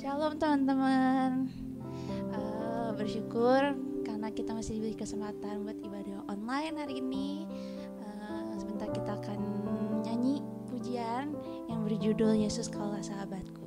Shalom teman-teman. Bersyukur karena kita masih diberi kesempatan buat ibadah online hari ini. Sebentar kita akan nyanyi pujian yang berjudul Yesus Kaulah Sahabatku.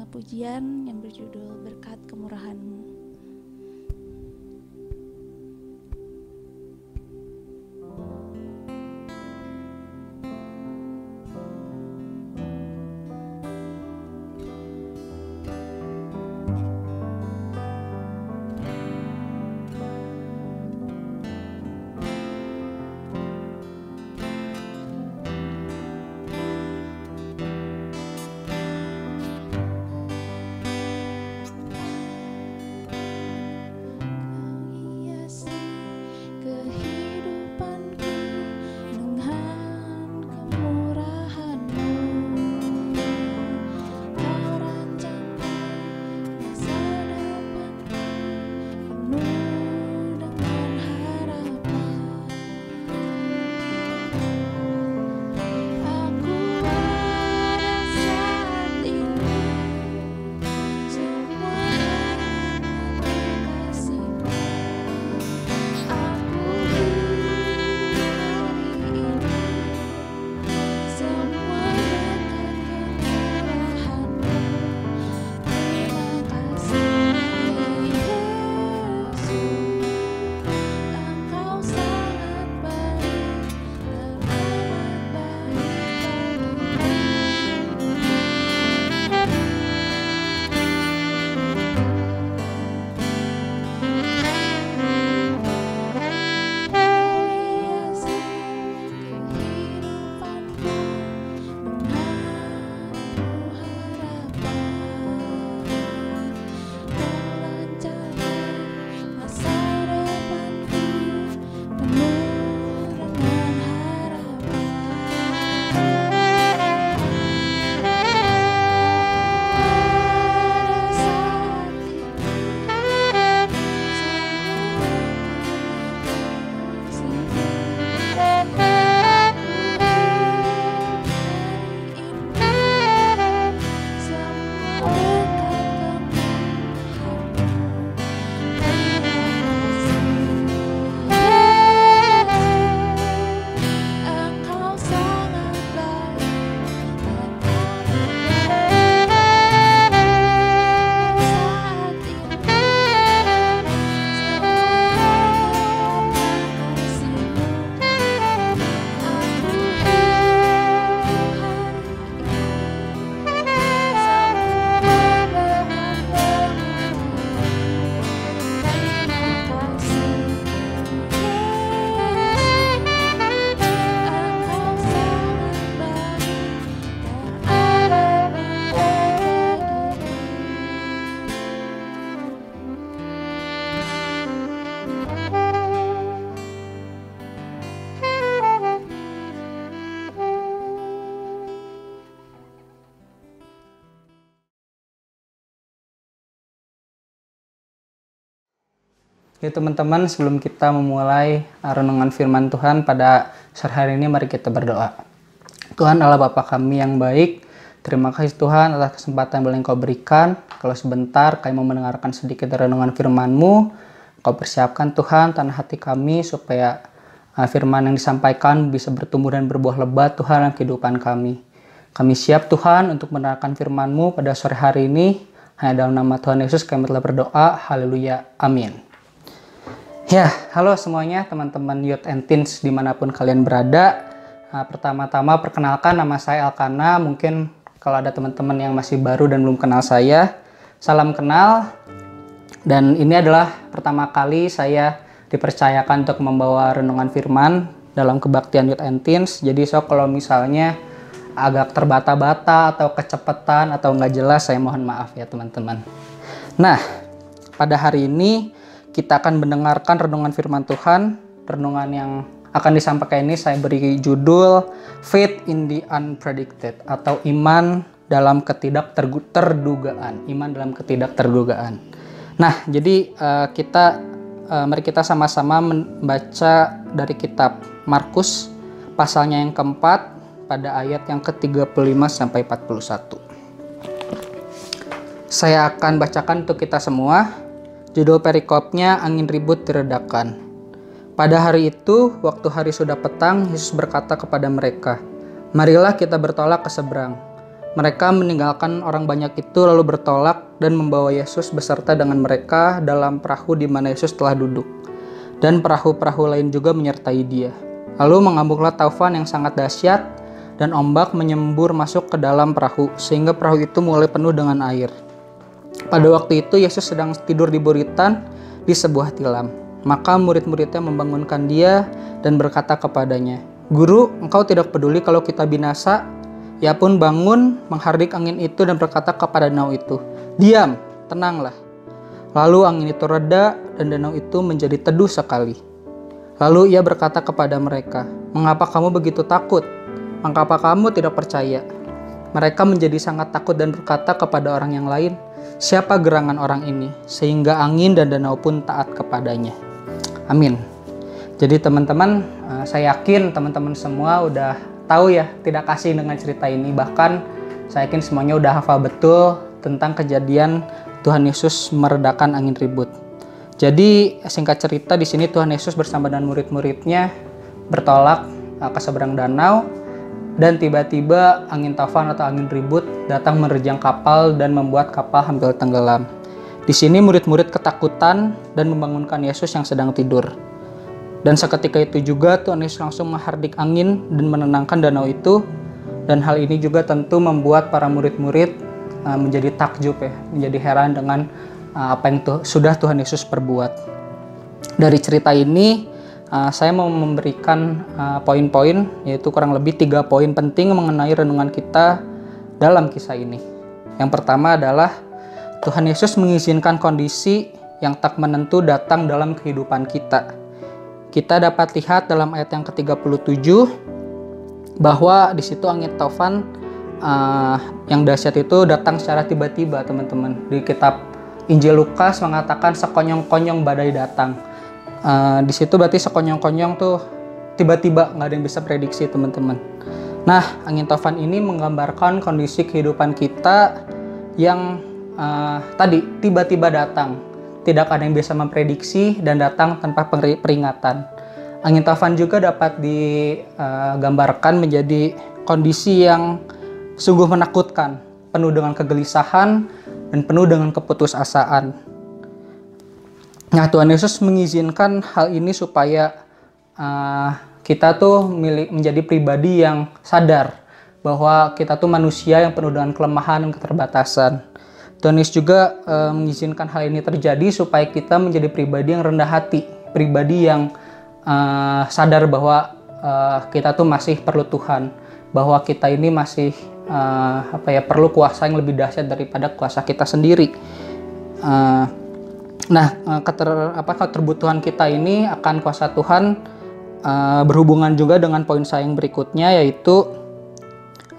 Pujian yang berjudul Berkat Kemurahan-Mu. Jadi teman-teman, sebelum kita memulai renungan firman Tuhan pada sore hari ini, mari kita berdoa. Tuhan Allah Bapa kami yang baik, terima kasih Tuhan atas kesempatan yang Kau berikan. Kalau sebentar kami mau mendengarkan sedikit renungan firman-Mu, Kau persiapkan Tuhan tanah hati kami supaya firman yang disampaikan bisa bertumbuh dan berbuah lebat Tuhan dalam kehidupan kami. Kami siap Tuhan untuk mendengarkan firman-Mu pada sore hari ini. Hanya dalam nama Tuhan Yesus kami telah berdoa. Haleluya. Amin. Ya, halo semuanya teman-teman Youth and Teens dimanapun kalian berada. Pertama-tama perkenalkan, nama saya Alkana. Mungkin kalau ada teman-teman yang masih baru dan belum kenal saya, salam kenal. Dan ini adalah pertama kali saya dipercayakan untuk membawa renungan firman dalam kebaktian Youth and Teens. Jadi kalau misalnya agak terbata-bata atau kecepatan atau nggak jelas, saya mohon maaf ya teman-teman. Nah, pada hari ini kita akan mendengarkan renungan firman Tuhan. Renungan yang akan disampaikan ini saya beri judul Faith in the Unpredicted, atau iman dalam ketidakterdugaan. Iman dalam ketidakterdugaan. Nah, jadi mari kita sama-sama membaca dari kitab Markus pasalnya yang keempat pada ayat yang ke-35 sampai 41. Saya akan bacakan untuk kita semua. Judul perikopnya, angin ribut diredakan. Pada hari itu, waktu hari sudah petang, Yesus berkata kepada mereka, "Marilah kita bertolak ke seberang." Mereka meninggalkan orang banyak itu lalu bertolak dan membawa Yesus beserta dengan mereka dalam perahu di mana Yesus telah duduk. Dan perahu-perahu lain juga menyertai dia. Lalu mengamuklah taufan yang sangat dahsyat dan ombak menyembur masuk ke dalam perahu sehingga perahu itu mulai penuh dengan air. Pada waktu itu Yesus sedang tidur di buritan di sebuah tilam. Maka murid-muridnya membangunkan dia dan berkata kepadanya, "Guru, engkau tidak peduli kalau kita binasa?" Ia pun bangun, menghardik angin itu dan berkata kepada danau itu, "Diam, tenanglah." Lalu angin itu reda dan danau itu menjadi teduh sekali. Lalu ia berkata kepada mereka, "Mengapa kamu begitu takut? Mengapa kamu tidak percaya?" Mereka menjadi sangat takut dan berkata kepada orang yang lain, "Siapa gerangan orang ini, sehingga angin dan danau pun taat kepadanya?" Amin. Jadi teman-teman, saya yakin teman-teman semua udah tahu ya, tidak asing dengan cerita ini. Bahkan saya yakin semuanya udah hafal betul tentang kejadian Tuhan Yesus meredakan angin ribut. Jadi singkat cerita, di sini Tuhan Yesus bersama dengan murid-muridnya bertolak ke seberang danau. Dan tiba-tiba angin taufan atau angin ribut datang menerjang kapal dan membuat kapal hampir tenggelam. Di sini murid-murid ketakutan dan membangunkan Yesus yang sedang tidur. Dan seketika itu juga Tuhan Yesus langsung menghardik angin dan menenangkan danau itu. Dan hal ini juga tentu membuat para murid-murid menjadi takjub ya, menjadi heran dengan apa yang sudah Tuhan Yesus perbuat. Dari cerita ini saya mau memberikan poin-poin, yaitu kurang lebih 3 poin penting mengenai renungan kita dalam kisah ini. Yang pertama adalah Tuhan Yesus mengizinkan kondisi yang tak menentu datang dalam kehidupan kita. Kita dapat lihat dalam ayat yang ke-37 bahwa di situ angin taufan yang dahsyat itu datang secara tiba-tiba, teman-teman. Di kitab Injil Lukas mengatakan sekonyong-konyong badai datang. Di situ berarti sekonyong-konyong tuh tiba-tiba, nggak ada yang bisa prediksi teman-teman. Nah, angin taufan ini menggambarkan kondisi kehidupan kita yang tadi tiba-tiba datang, tidak ada yang bisa memprediksi dan datang tanpa peringatan. Angin taufan juga dapat digambarkan menjadi kondisi yang sungguh menakutkan, penuh dengan kegelisahan dan penuh dengan keputusasaan. Nah, Tuhan Yesus mengizinkan hal ini supaya kita tuh menjadi pribadi yang sadar bahwa kita tuh manusia yang penuh dengan kelemahan dan keterbatasan. Tuhan Yesus juga mengizinkan hal ini terjadi supaya kita menjadi pribadi yang rendah hati, pribadi yang sadar bahwa kita tuh masih perlu Tuhan, bahwa kita ini masih perlu kuasa yang lebih dahsyat daripada kuasa kita sendiri. Keterbutuhan kita ini akan kuasa Tuhan berhubungan juga dengan poin saya yang berikutnya, yaitu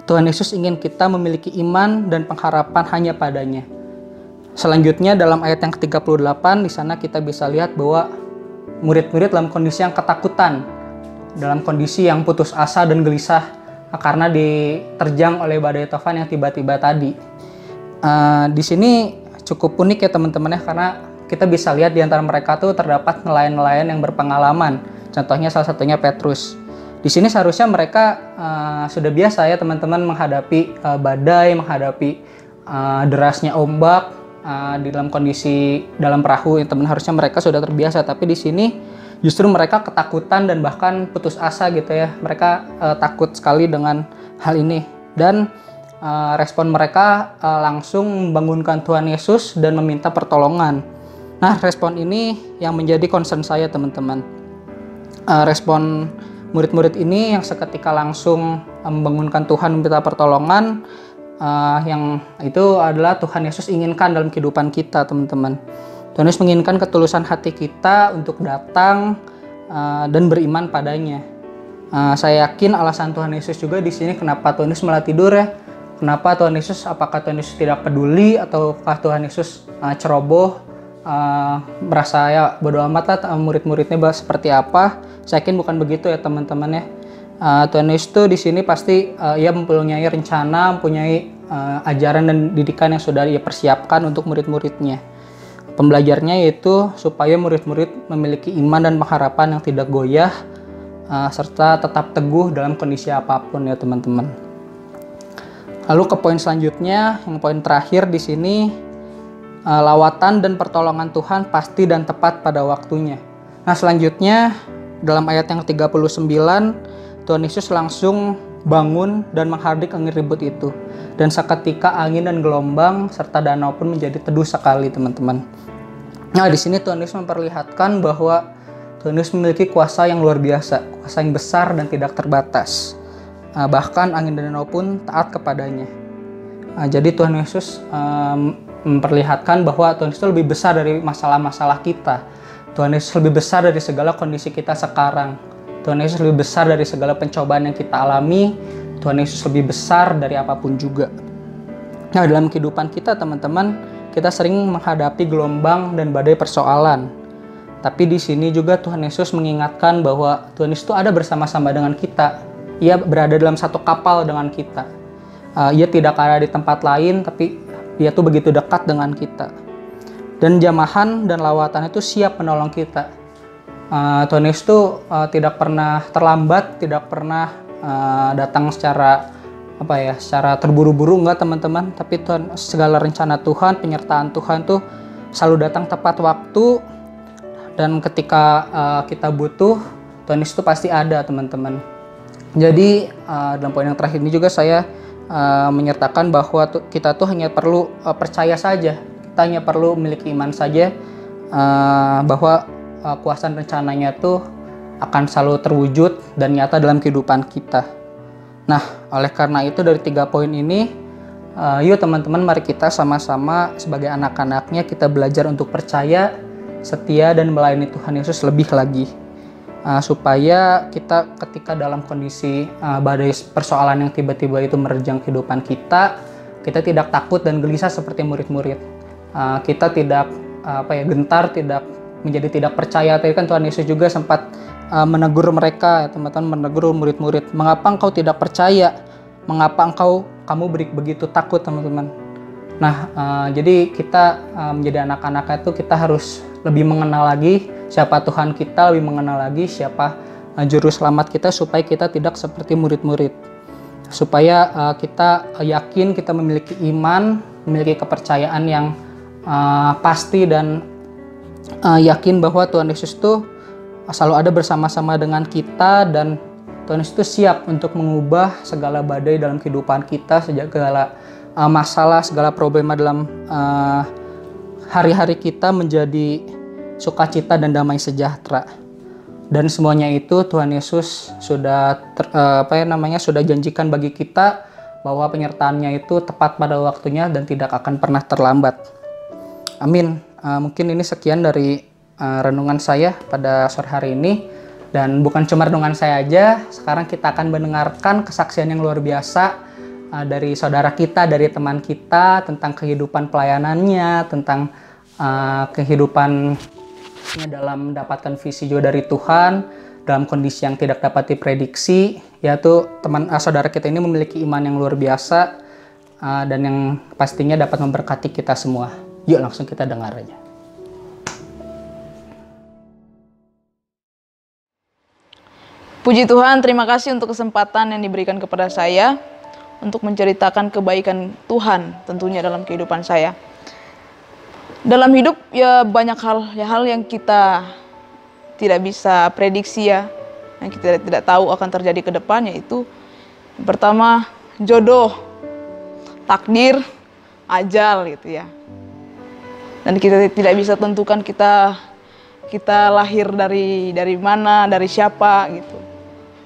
Tuhan Yesus ingin kita memiliki iman dan pengharapan hanya padanya. Selanjutnya dalam ayat yang ke-38 di sana kita bisa lihat bahwa murid-murid dalam kondisi yang ketakutan, dalam kondisi yang putus asa dan gelisah karena diterjang oleh badai tofan yang tiba-tiba tadi. Di sini cukup unik ya teman-teman ya, karena kita bisa lihat di antara mereka tuh terdapat nelayan-nelayan yang berpengalaman. Contohnya salah satunya Petrus. Di sini seharusnya mereka sudah biasa ya teman-teman menghadapi badai, menghadapi derasnya ombak di dalam kondisi dalam perahu. Ya, teman, harusnya mereka sudah terbiasa, tapi di sini justru mereka ketakutan dan bahkan putus asa gitu ya. Mereka takut sekali dengan hal ini, dan respon mereka langsung membangunkan Tuhan Yesus dan meminta pertolongan. Nah, respon ini yang menjadi concern saya teman-teman. Respon murid-murid ini yang seketika langsung membangunkan Tuhan, meminta pertolongan, yang itu adalah Tuhan Yesus inginkan dalam kehidupan kita teman-teman. Tuhan Yesus menginginkan ketulusan hati kita untuk datang dan beriman padanya. Saya yakin alasan Tuhan Yesus juga di sini kenapa Tuhan Yesus malah tidur ya. Kenapa Tuhan Yesus, apakah Tuhan Yesus tidak peduli, ataukah Tuhan Yesus ceroboh, merasa ya bodo amat lah murid-muridnya seperti apa. Saya yakin bukan begitu ya teman-teman ya. Tuhan Yesus tuh di sini pasti ia mempunyai rencana, mempunyai ajaran dan didikan yang sudah ia persiapkan untuk murid-muridnya. Pembelajarnya yaitu supaya murid-murid memiliki iman dan pengharapan yang tidak goyah, serta tetap teguh dalam kondisi apapun ya teman-teman. Lalu ke poin selanjutnya, yang poin terakhir di sini, lawatan dan pertolongan Tuhan pasti dan tepat pada waktunya. Nah, selanjutnya dalam ayat yang 39, Tuhan Yesus langsung bangun dan menghardik angin ribut itu. Dan seketika angin dan gelombang serta danau pun menjadi teduh sekali, teman-teman. Nah, di sini Tuhan Yesus memperlihatkan bahwa Tuhan Yesus memiliki kuasa yang luar biasa, kuasa yang besar dan tidak terbatas. Bahkan angin dan danau pun taat kepadanya. Jadi Tuhan Yesus memperlihatkan bahwa Tuhan Yesus lebih besar dari masalah-masalah kita. Tuhan Yesus lebih besar dari segala kondisi kita sekarang. Tuhan Yesus lebih besar dari segala pencobaan yang kita alami. Tuhan Yesus lebih besar dari apapun juga. Nah, dalam kehidupan kita teman-teman, kita sering menghadapi gelombang dan badai persoalan. Tapi di sini juga Tuhan Yesus mengingatkan bahwa Tuhan Yesus itu ada bersama-sama dengan kita. Ia berada dalam satu kapal dengan kita. Ia tidak ada di tempat lain, tapi Dia tuh begitu dekat dengan kita. Dan jamahan dan lawatan itu siap menolong kita. Tuhan Yesus tuh tidak pernah terlambat, tidak pernah datang secara secara terburu-buru, enggak teman-teman. Tapi Tuhan, segala rencana Tuhan, penyertaan Tuhan tuh selalu datang tepat waktu. Dan ketika kita butuh, Tuhan Yesus tuh pasti ada teman-teman. Jadi dalam poin yang terakhir ini juga saya menyertakan bahwa kita tuh hanya perlu percaya saja. Kita hanya perlu memiliki iman saja bahwa kuasa dan rencananya tuh akan selalu terwujud dan nyata dalam kehidupan kita. Nah, oleh karena itu dari 3 poin ini, yuk teman-teman, mari kita sama-sama sebagai anak-anaknya kita belajar untuk percaya, setia, dan melayani Tuhan Yesus lebih lagi. Supaya kita ketika dalam kondisi badai persoalan yang tiba-tiba itu menerjang kehidupan kita tidak takut dan gelisah seperti murid-murid. Kita tidak gentar, menjadi tidak percaya. Tadi kan Tuhan Yesus juga sempat menegur mereka, ya, teman-teman, menegur murid-murid. Mengapa engkau tidak percaya? Mengapa kamu begitu takut, teman-teman? Nah, jadi kita menjadi anak-anak itu kita harus lebih mengenal lagi siapa Tuhan kita, lebih mengenal lagi siapa juru selamat kita, supaya kita tidak seperti murid-murid. Supaya kita yakin, kita memiliki iman, memiliki kepercayaan yang pasti, dan yakin bahwa Tuhan Yesus itu selalu ada bersama-sama dengan kita, dan Tuhan Yesus itu siap untuk mengubah segala badai dalam kehidupan kita, segala masalah, segala problema dalam hari-hari kita menjadi sukacita dan damai sejahtera. Dan semuanya itu Tuhan Yesus sudah sudah janjikan bagi kita, bahwa penyertaannya itu tepat pada waktunya dan tidak akan pernah terlambat. Amin. Mungkin ini sekian dari renungan saya pada sore hari ini. Dan bukan cuma renungan saya aja, sekarang kita akan mendengarkan kesaksian yang luar biasa dari saudara kita, dari teman kita, tentang kehidupan pelayanannya, tentang kehidupannya dalam mendapatkan visi juga dari Tuhan, dalam kondisi yang tidak dapat diprediksi, yaitu saudara kita ini memiliki iman yang luar biasa, dan yang pastinya dapat memberkati kita semua. Yuk langsung kita dengar aja. Puji Tuhan, terima kasih untuk kesempatan yang diberikan kepada saya untuk menceritakan kebaikan Tuhan tentunya dalam kehidupan saya. Dalam hidup ya banyak hal yang kita tidak bisa prediksi ya, yang kita tidak tahu akan terjadi ke depan, yaitu yang pertama jodoh, takdir, ajal gitu ya. Dan kita tidak bisa tentukan kita lahir dari mana, dari siapa gitu.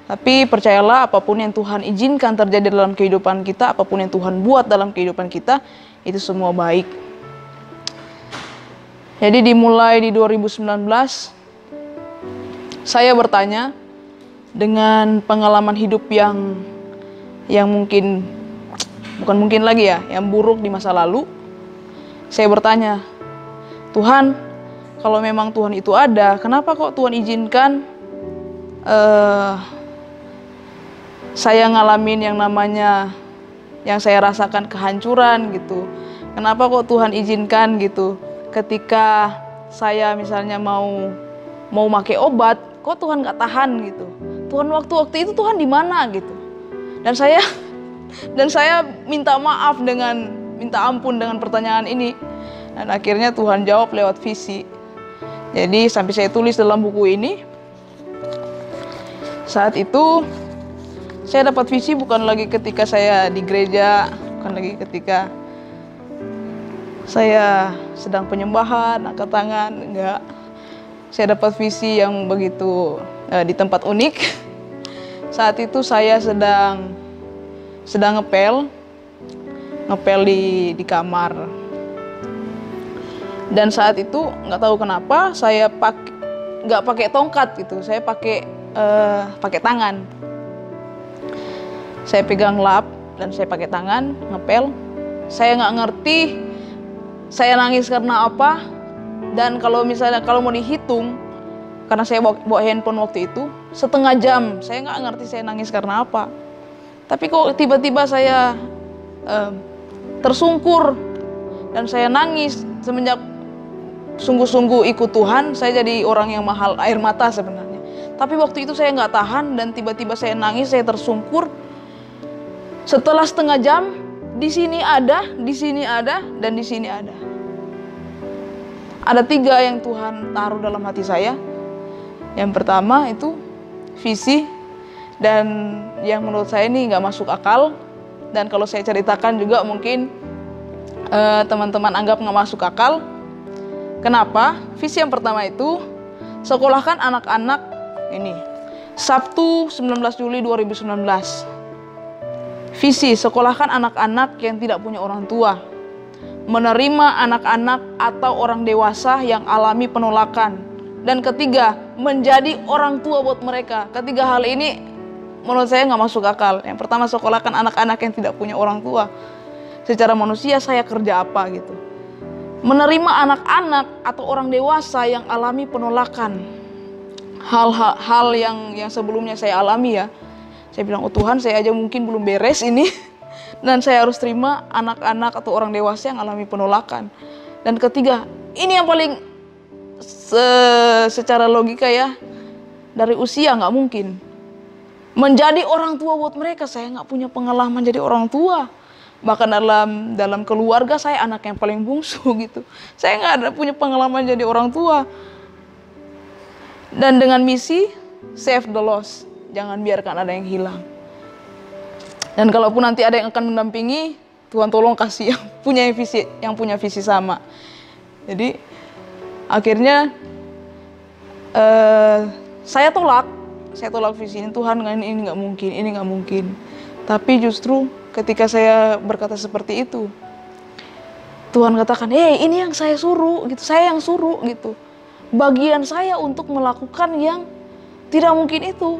Tapi percayalah, apapun yang Tuhan izinkan terjadi dalam kehidupan kita, apapun yang Tuhan buat dalam kehidupan kita, itu semua baik. Jadi dimulai di 2019, saya bertanya dengan pengalaman hidup yang mungkin, bukan mungkin lagi ya, yang buruk di masa lalu. Saya bertanya, Tuhan, kalau memang Tuhan itu ada, kenapa kok Tuhan izinkan saya ngalamin yang namanya, yang saya rasakan kehancuran gitu. Kenapa kok Tuhan izinkan gitu, ketika saya misalnya mau pakai obat, kok Tuhan nggak tahan gitu. Tuhan waktu itu Tuhan di mana gitu. Dan saya minta ampun dengan pertanyaan ini. Dan akhirnya Tuhan jawab lewat visi. Jadi sampai saya tulis dalam buku ini, saat itu saya dapat visi bukan lagi ketika saya di gereja, bukan lagi ketika saya sedang penyembahan, angkat tangan, enggak. Saya dapat visi yang begitu di tempat unik. Saat itu saya sedang ngepel di kamar. Dan saat itu nggak tahu kenapa saya nggak pakai tongkat gitu, saya pakai tangan. Saya pegang lap dan saya pakai tangan ngepel. Saya nggak ngerti saya nangis karena apa. Dan kalau mau dihitung, karena saya bawa handphone waktu itu, setengah jam saya nggak ngerti saya nangis karena apa. Tapi kok tiba-tiba saya tersungkur dan saya nangis. Semenjak sungguh-sungguh ikut Tuhan, saya jadi orang yang mahal air mata sebenarnya. Tapi waktu itu saya nggak tahan dan tiba-tiba saya nangis, saya tersungkur. Setelah setengah jam, di sini ada, dan di sini ada. Ada 3 yang Tuhan taruh dalam hati saya. Yang pertama itu visi, dan yang menurut saya ini nggak masuk akal. Dan kalau saya ceritakan juga mungkin teman-teman anggap nggak masuk akal. Kenapa? Visi yang pertama itu, sekolahkan anak-anak ini. Sabtu 19 Juli 2019. Visi, sekolahkan anak-anak yang tidak punya orang tua. Menerima anak-anak atau orang dewasa yang alami penolakan. Dan ketiga, menjadi orang tua buat mereka. Ketiga hal ini menurut saya nggak masuk akal. Yang pertama, sekolahkan anak-anak yang tidak punya orang tua. Secara manusia saya kerja apa gitu. Menerima anak-anak atau orang dewasa yang alami penolakan. Hal yang sebelumnya saya alami ya. Saya bilang, oh Tuhan, saya aja mungkin belum beres ini. Dan saya harus terima anak-anak atau orang dewasa yang alami penolakan. Dan ketiga, ini yang paling secara logika ya, dari usia nggak mungkin. Menjadi orang tua buat mereka, saya nggak punya pengalaman jadi orang tua. Bahkan dalam keluarga saya anak yang paling bungsu gitu. Saya nggak ada punya pengalaman jadi orang tua. Dan dengan misi, save the lost. Jangan biarkan ada yang hilang. Dan kalaupun nanti ada yang akan mendampingi, Tuhan tolong kasih yang punya visi sama. Jadi akhirnya saya tolak visi ini. Tuhan, ini nggak mungkin. Tapi justru ketika saya berkata seperti itu, Tuhan katakan, ini yang saya suruh gitu, saya yang suruh gitu. Bagian saya untuk melakukan yang tidak mungkin itu.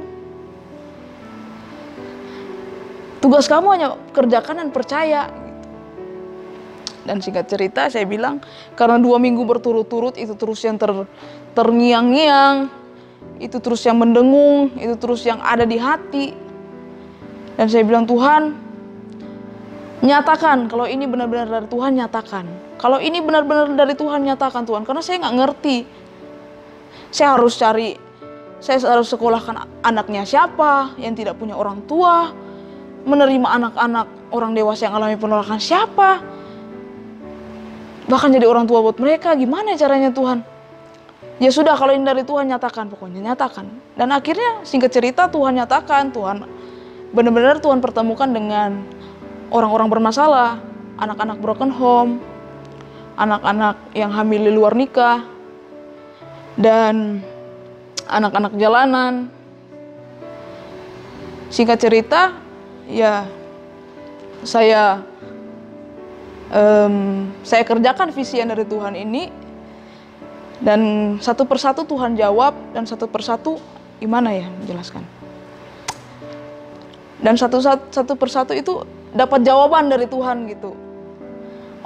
Tugas kamu hanya kerjakan dan percaya. Dan singkat cerita saya bilang, karena 2 minggu berturut-turut itu terus yang terngiang-ngiang, itu terus yang mendengung, itu terus yang ada di hati. Dan saya bilang, Tuhan, nyatakan kalau ini benar-benar dari Tuhan, nyatakan. Kalau ini benar-benar dari Tuhan, nyatakan Tuhan. Karena saya nggak ngerti. Saya harus sekolahkan anaknya siapa yang tidak punya orang tua, menerima anak-anak orang dewasa yang alami penolakan siapa, bahkan jadi orang tua buat mereka. Gimana caranya Tuhan? Ya sudah, kalau ini dari Tuhan, nyatakan, pokoknya nyatakan. Dan akhirnya singkat cerita Tuhan nyatakan, Tuhan benar-benar Tuhan pertemukan dengan orang-orang bermasalah, anak-anak broken home, anak-anak yang hamil di luar nikah, dan anak-anak jalanan. Singkat cerita, ya saya kerjakan visi yang dari Tuhan ini, dan satu persatu Tuhan jawab, dan satu persatu gimana ya menjelaskan, dan satu persatu itu dapat jawaban dari Tuhan gitu.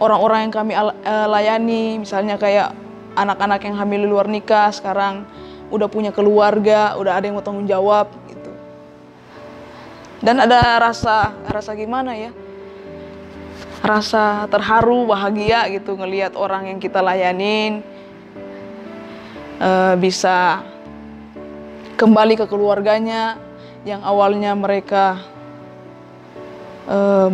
Orang-orang yang kami layani, misalnya kayak anak-anak yang hamil di luar nikah, sekarang udah punya keluarga, udah ada yang mau tanggung jawab gitu. Dan ada rasa gimana ya, rasa terharu, bahagia gitu ngelihat orang yang kita layanin bisa kembali ke keluarganya yang awalnya mereka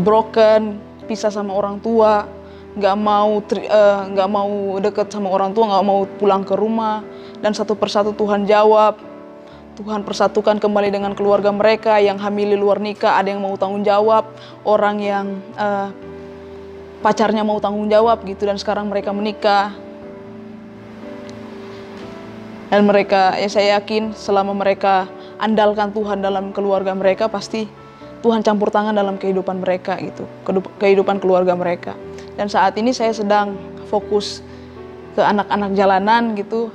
broken, pisah sama orang tua, nggak mau deket sama orang tua, nggak mau pulang ke rumah. Dan satu persatu Tuhan jawab, Tuhan persatukan kembali dengan keluarga mereka yang hamil di luar nikah, ada yang mau tanggung jawab, orang yang pacarnya mau tanggung jawab gitu, dan sekarang mereka menikah. Dan mereka, ya saya yakin selama mereka andalkan Tuhan dalam keluarga mereka, pasti Tuhan campur tangan dalam kehidupan mereka gitu, kehidupan keluarga mereka. Dan saat ini saya sedang fokus ke anak-anak jalanan gitu.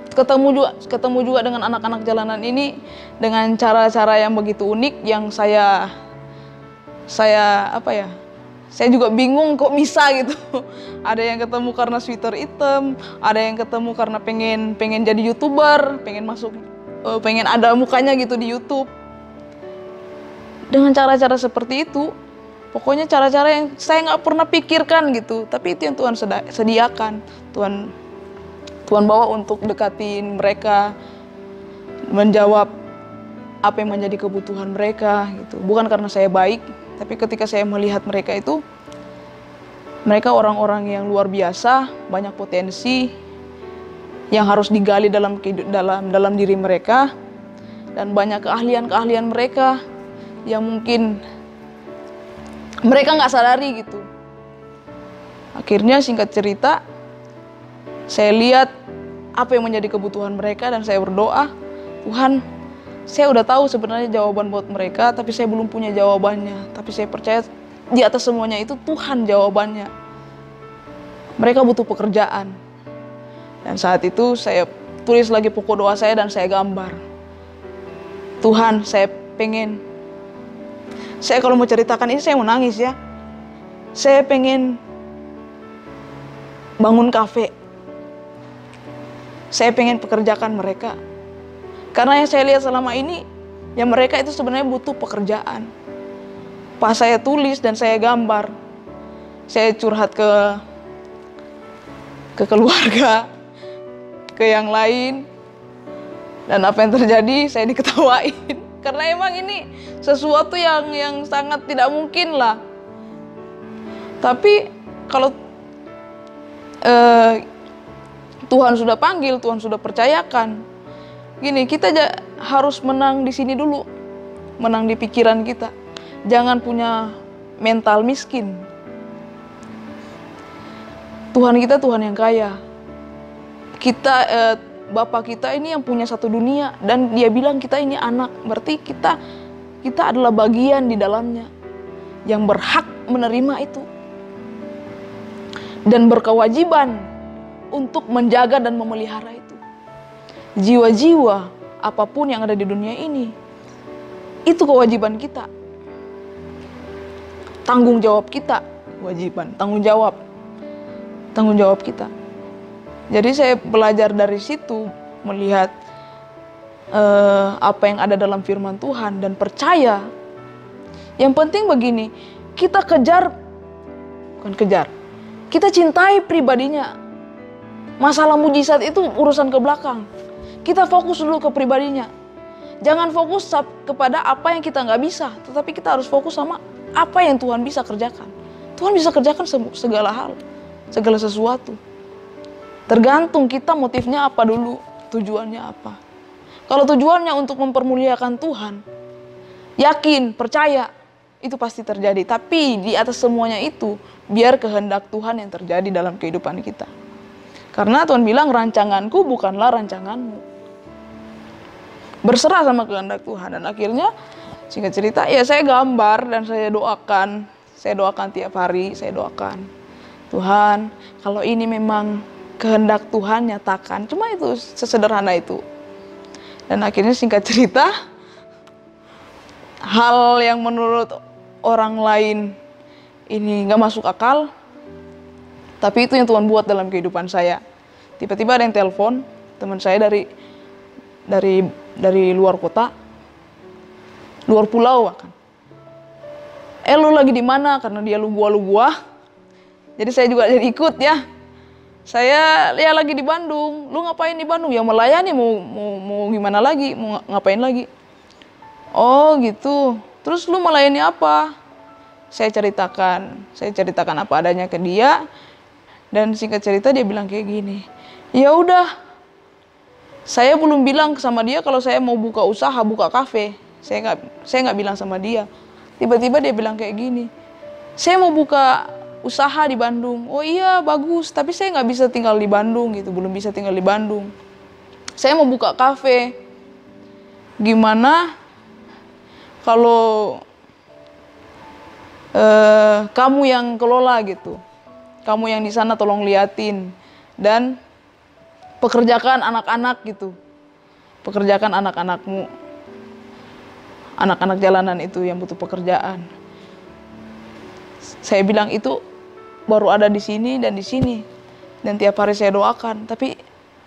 Ketemu juga dengan anak-anak jalanan ini dengan cara-cara yang begitu unik, yang saya juga bingung kok bisa gitu. Ada yang ketemu karena sweater hitam, ada yang ketemu karena pengen jadi YouTuber, pengen ada mukanya gitu di YouTube. Dengan cara-cara seperti itu, pokoknya cara-cara yang saya nggak pernah pikirkan gitu, tapi itu yang Tuhan sediakan. Tuhan bawa untuk dekatin mereka, menjawab apa yang menjadi kebutuhan mereka gitu. Bukan karena saya baik, tapi ketika saya melihat mereka itu, mereka orang-orang yang luar biasa, banyak potensi yang harus digali dalam diri mereka, dan banyak keahlian mereka yang mungkin mereka nggak sadari gitu. Akhirnya singkat cerita, saya lihat apa yang menjadi kebutuhan mereka, dan saya berdoa, Tuhan, saya udah tahu sebenarnya jawaban buat mereka, tapi saya belum punya jawabannya. Tapi saya percaya di atas semuanya itu Tuhan jawabannya. Mereka butuh pekerjaan. Dan saat itu saya tulis lagi pokok doa saya, dan saya gambar. Tuhan, saya kalau mau ceritakan ini saya mau nangis ya. Saya pengen bangun kafe. Saya pengen pekerjakan mereka. Karena yang saya lihat selama ini, ya mereka itu sebenarnya butuh pekerjaan. Pas saya tulis dan saya gambar, saya curhat ke keluarga, ke yang lain, dan apa yang terjadi, saya diketawain. Karena emang ini sesuatu yang sangat tidak mungkin lah. Tapi kalau Tuhan sudah panggil, Tuhan sudah percayakan, gini, kita harus menang di sini dulu, menang di pikiran kita. Jangan punya mental miskin. Tuhan kita Tuhan yang kaya. Kita Bapa kita ini yang punya satu dunia, dan Dia bilang kita ini anak. Berarti kita adalah bagian di dalamnya yang berhak menerima itu dan berkewajiban untuk menjaga dan memelihara itu. Jiwa-jiwa apapun yang ada di dunia ini, itu kewajiban kita. tanggung jawab kita, kewajiban, tanggung jawab kita. Jadi saya belajar dari situ, melihat apa yang ada dalam firman Tuhan dan percaya. Yang penting begini, kita kita cintai pribadinya. Masalah mujizat itu urusan ke belakang. Kita fokus dulu ke pribadinya. Jangan fokus kepada apa yang kita nggak bisa, tetapi kita harus fokus sama apa yang Tuhan bisa kerjakan. Tuhan bisa kerjakan segala hal, segala sesuatu. Tergantung kita motifnya apa dulu, tujuannya apa. Kalau tujuannya untuk mempermuliakan Tuhan, yakin, percaya, itu pasti terjadi. Tapi di atas semuanya itu, biar kehendak Tuhan yang terjadi dalam kehidupan kita. Karena Tuhan bilang, rancanganku bukanlah rancanganmu. Berserah sama kehendak Tuhan. Dan akhirnya, singkat cerita, ya saya gambar dan saya doakan. Saya doakan tiap hari, saya doakan. Tuhan, kalau ini memang kehendak Tuhan, nyatakan. Cuma itu, sesederhana itu. Dan akhirnya singkat cerita, hal yang menurut orang lain ini gak masuk akal, tapi itu yang Tuhan buat dalam kehidupan saya. Tiba-tiba ada yang telepon, teman saya dari luar kota, luar pulau bahkan. Lu lagi di mana? Karena dia lu gua. Jadi saya juga jadi ikut ya. Saya ya lagi di Bandung. Lu ngapain di Bandung? Ya melayani, mau gimana lagi? Mau ngapain lagi? Oh gitu. Terus lu melayani apa? Saya ceritakan apa adanya ke dia. Dan singkat cerita dia bilang kayak gini. Ya udah. Saya belum bilang sama dia kalau saya mau buka usaha, buka kafe. Saya nggak bilang sama dia. Tiba-tiba dia bilang kayak gini. Saya mau buka usaha di Bandung. Oh iya bagus, tapi saya nggak bisa tinggal di Bandung gitu. Belum bisa tinggal di Bandung. Saya mau buka kafe. Gimana kalau kamu yang kelola gitu, kamu yang di sana tolong liatin dan pekerjakan anak-anak gitu, pekerjakan anak-anakmu, anak-anak jalanan itu yang butuh pekerjaan. Saya bilang itu baru ada di sini dan di sini, dan tiap hari saya doakan, tapi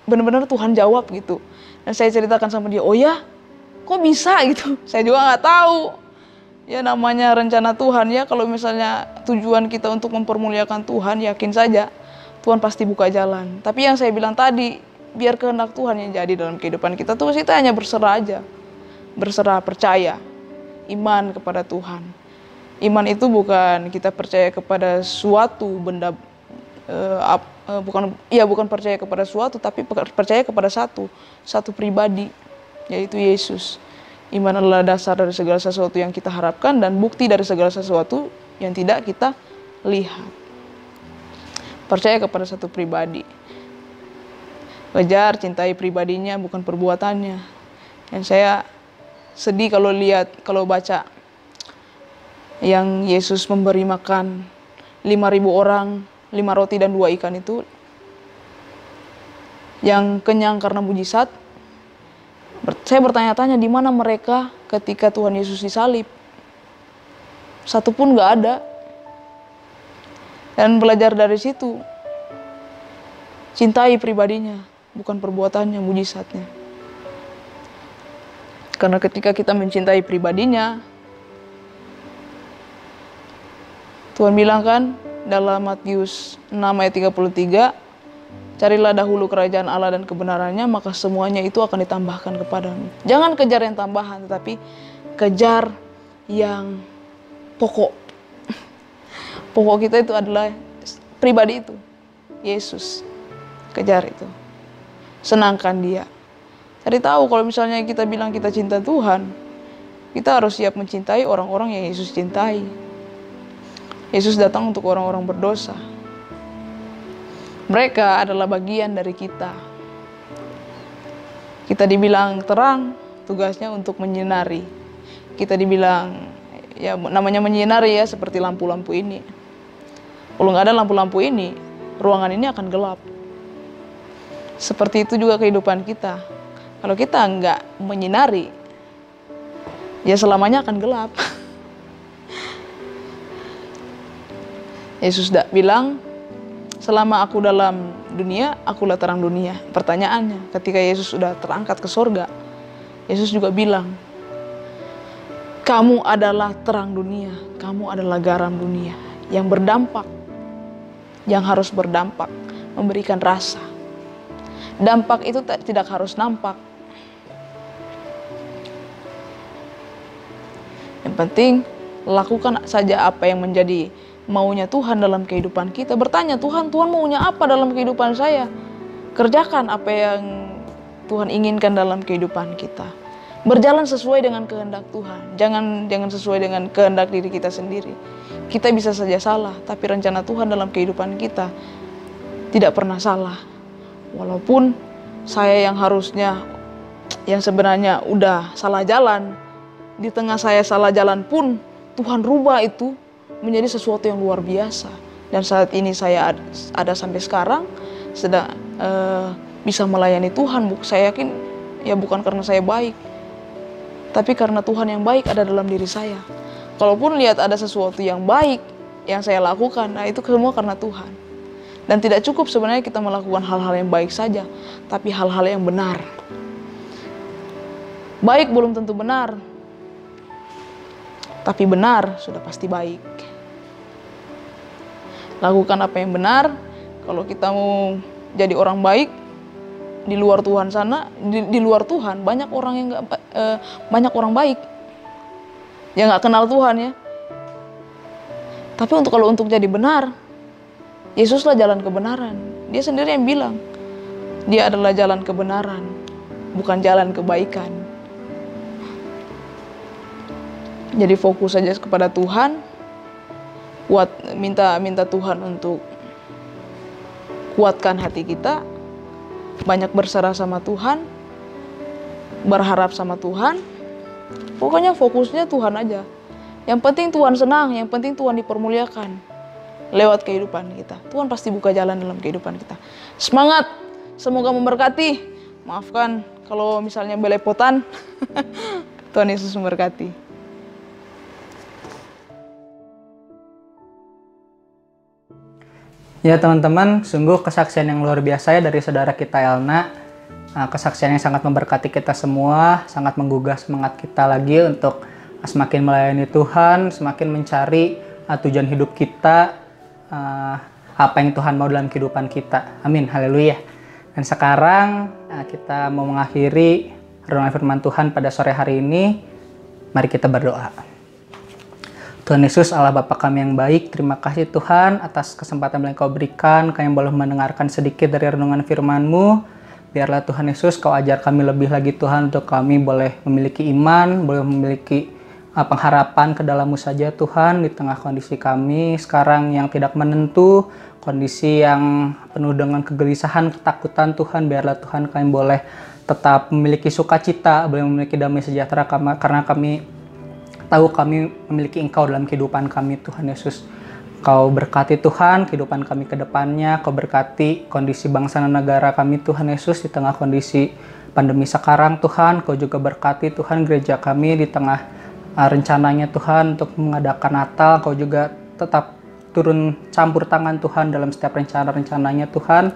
benar-benar Tuhan jawab gitu. Dan saya ceritakan sama dia, oh ya, kok bisa gitu? Saya juga nggak tahu. Ya namanya rencana Tuhan ya, kalau misalnya tujuan kita untuk mempermuliakan Tuhan, yakin saja Tuhan pasti buka jalan. Tapi yang saya bilang tadi, biar kehendak Tuhan yang jadi dalam kehidupan kita tuh kita hanya berserah aja. Berserah, percaya, iman kepada Tuhan. Iman itu bukan kita percaya kepada suatu benda, bukan percaya kepada suatu, tapi percaya kepada satu pribadi, yaitu Yesus. Iman adalah dasar dari segala sesuatu yang kita harapkan dan bukti dari segala sesuatu yang tidak kita lihat. Percaya kepada satu pribadi. Kejar, cintai pribadinya, bukan perbuatannya. Dan saya sedih kalau baca yang Yesus memberi makan 5.000 orang, 5 roti dan 2 ikan itu, yang kenyang karena mujizat. Saya bertanya-tanya di mana mereka ketika Tuhan Yesus disalib. Satu pun gak ada. Dan belajar dari situ, cintai pribadinya, bukan perbuatannya, mujizatnya. Karena ketika kita mencintai pribadinya, Tuhan bilang kan dalam Matius 6 ayat 33, carilah dahulu kerajaan Allah dan kebenarannya, maka semuanya itu akan ditambahkan kepadamu. Jangan kejar yang tambahan, tetapi kejar yang pokok. Pokok kita itu adalah pribadi itu, Yesus. Kejar itu. Senangkan dia. Cari tahu kalau misalnya kita bilang kita cinta Tuhan, kita harus siap mencintai orang-orang yang Yesus cintai. Yesus datang untuk orang-orang berdosa. Mereka adalah bagian dari kita. Kita dibilang terang, tugasnya untuk menyinari. Kita dibilang, ya namanya menyinari ya, seperti lampu-lampu ini. Kalau nggak ada lampu-lampu ini, ruangan ini akan gelap. Seperti itu juga kehidupan kita. Kalau kita nggak menyinari, ya selamanya akan gelap. Yesus bilang, selama aku dalam dunia, akulah terang dunia. Pertanyaannya, ketika Yesus sudah terangkat ke sorga, Yesus juga bilang, kamu adalah terang dunia, kamu adalah garam dunia yang berdampak, yang harus berdampak, memberikan rasa. Dampak itu tidak harus nampak. Yang penting, lakukan saja apa yang menjadi maunya Tuhan dalam kehidupan kita. Bertanya, Tuhan maunya apa dalam kehidupan saya? Kerjakan apa yang Tuhan inginkan dalam kehidupan kita. Berjalan sesuai dengan kehendak Tuhan. Jangan sesuai dengan kehendak diri kita sendiri. Kita bisa saja salah, tapi rencana Tuhan dalam kehidupan kita tidak pernah salah. Walaupun saya yang sebenarnya udah salah jalan, di tengah saya salah jalan pun Tuhan rubah itu menjadi sesuatu yang luar biasa. Dan saat ini saya ada sampai sekarang, sedang bisa melayani Tuhan. Saya yakin ya bukan karena saya baik, tapi karena Tuhan yang baik ada dalam diri saya. Kalaupun lihat ada sesuatu yang baik yang saya lakukan, nah itu semua karena Tuhan. Dan tidak cukup sebenarnya kita melakukan hal-hal yang baik saja, tapi hal-hal yang benar. Baik belum tentu benar, tapi benar sudah pasti baik. Lakukan apa yang benar. Kalau kita mau jadi orang baik, di luar Tuhan sana, di luar Tuhan banyak orang yang banyak orang baik yang nggak kenal Tuhan ya. Tapi kalau untuk jadi benar, Yesuslah jalan kebenaran. Dia sendiri yang bilang, Dia adalah jalan kebenaran, bukan jalan kebaikan. Jadi fokus saja kepada Tuhan. Minta Tuhan untuk kuatkan hati kita, banyak berserah sama Tuhan, berharap sama Tuhan. Pokoknya fokusnya Tuhan aja. Yang penting Tuhan senang, yang penting Tuhan dipermuliakan lewat kehidupan kita. Tuhan pasti buka jalan dalam kehidupan kita. Semangat, semoga memberkati. Maafkan kalau misalnya belepotan. Tuhan Yesus memberkati. Ya teman-teman, sungguh kesaksian yang luar biasa ya dari saudara kita Elna. Kesaksian yang sangat memberkati kita semua, sangat menggugah semangat kita lagi untuk semakin melayani Tuhan, semakin mencari tujuan hidup kita, apa yang Tuhan mau dalam kehidupan kita. Amin, haleluya. Dan sekarang kita mau mengakhiri renungan firman Tuhan pada sore hari ini. Mari kita berdoa. Tuhan Yesus, Allah Bapa kami yang baik, terima kasih Tuhan atas kesempatan yang Kau berikan, kami boleh mendengarkan sedikit dari renungan firman-Mu. Biarlah Tuhan Yesus Kau ajar kami lebih lagi Tuhan, untuk kami boleh memiliki iman, boleh memiliki pengharapan ke dalam-Mu saja Tuhan, di tengah kondisi kami sekarang yang tidak menentu, kondisi yang penuh dengan kegelisahan, ketakutan Tuhan. Biarlah Tuhan kami boleh tetap memiliki sukacita, boleh memiliki damai sejahtera, karena kami tahu kami memiliki Engkau dalam kehidupan kami Tuhan Yesus. Kau berkati Tuhan kehidupan kami ke depannya, Kau berkati kondisi bangsa dan negara kami Tuhan Yesus di tengah kondisi pandemi sekarang Tuhan. Kau juga berkati Tuhan gereja kami di tengah rencananya Tuhan untuk mengadakan Natal. Kau juga tetap turun campur tangan Tuhan dalam setiap rencana-rencananya Tuhan.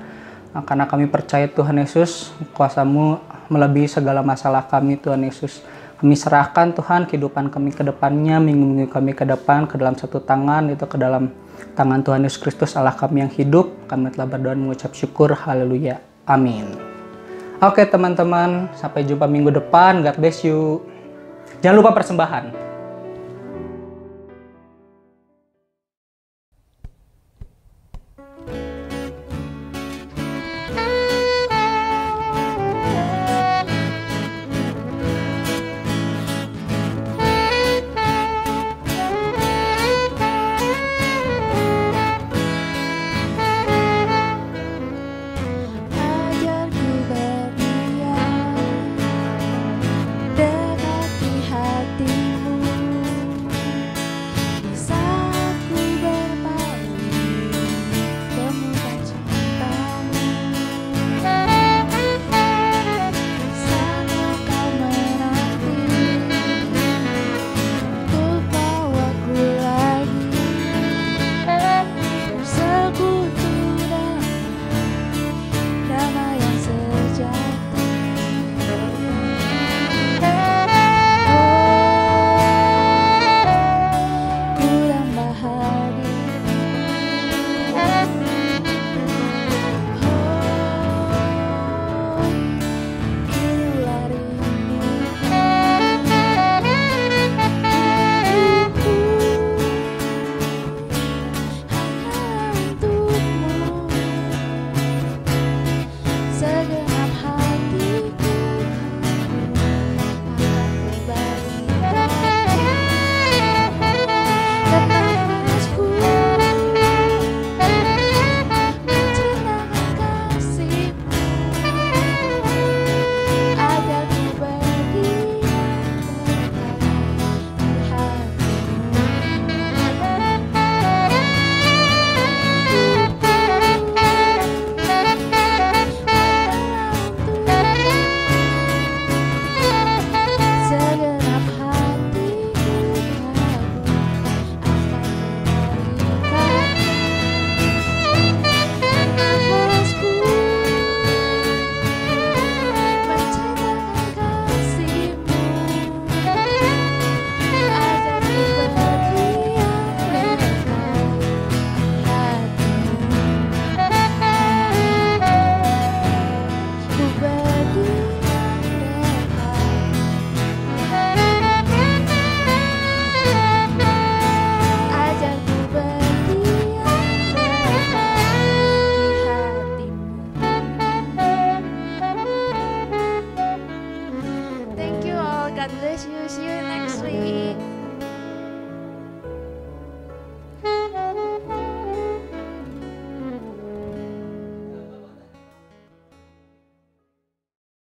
Karena kami percaya Tuhan Yesus, kuasa-Mu melebihi segala masalah kami Tuhan Yesus. Kami serahkan Tuhan kehidupan kami ke depannya, minggu-minggu kami ke depan ke dalam satu tangan, itu ke dalam tangan Tuhan Yesus Kristus Allah kami yang hidup. Kami telah berdoa dan mengucap syukur. Haleluya. Amin. Oke teman-teman, sampai jumpa minggu depan. God bless you. Jangan lupa persembahan. Ajarku berdiam dekat di hatimu. God bless you. See you next week.